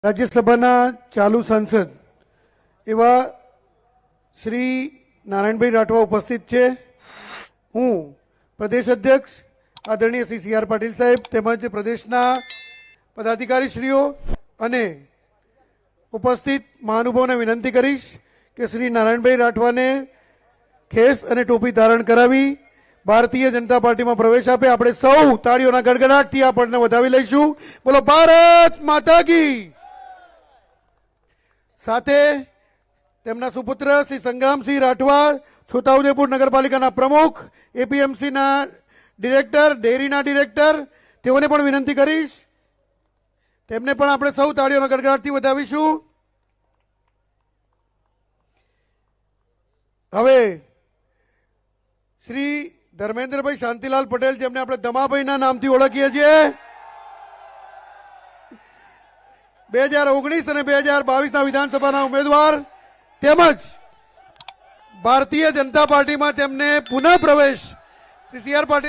રાજ્યસભાના ચાલુ સાંસદ એવા શ્રી નારાયણભાઈ રાઠવા ઉપસ્થિત છે. હું પ્રદેશ અધ્યક્ષ આદરણીય શ્રી સી આર પાટીલ સાહેબ તેમજ પ્રદેશના પદાધિકારીશ્રીઓ અને ઉપસ્થિત મહાનુભાવોને વિનંતી કરીશ કે શ્રી નારાયણભાઈ રાઠવાને ખેસ અને ટોપી ધારણ કરાવી ભારતીય જનતા પાર્ટીમાં પ્રવેશ આપે. આપણે સૌ તાળીઓના ગડગડાટથી આપણને વધાવી લઈશું. બોલો ભારત માતા કી. સાથે તેમના સુપુત્ર શ્રી સંગ્રામસિંહ રાઠવા, છોટાઉદેપુર નગરપાલિકાના પ્રમુખ, એપીએમસીના ડિરેક્ટર, ડેરીના ડિરેક્ટર, તેઓને પણ વિનંતી કરીશ. તેમને પણ આપણે સૌ તાળીઓના ગડગડાટથી વધાવીશું. હવે શ્રી ધર્મેન્દ્રભાઈ શાંતિલાલ પટેલ, જેમને આપણે દમાભાઈના નામથી ઓળખીએ છીએ, 2019 અને 2022ના વિધાનસભાના ઉમેદવાર તેમજ ભારતીય જનતા પાર્ટીમાં તેમને પુનઃ પ્રવેશ શ્રી સી આર પાટીલ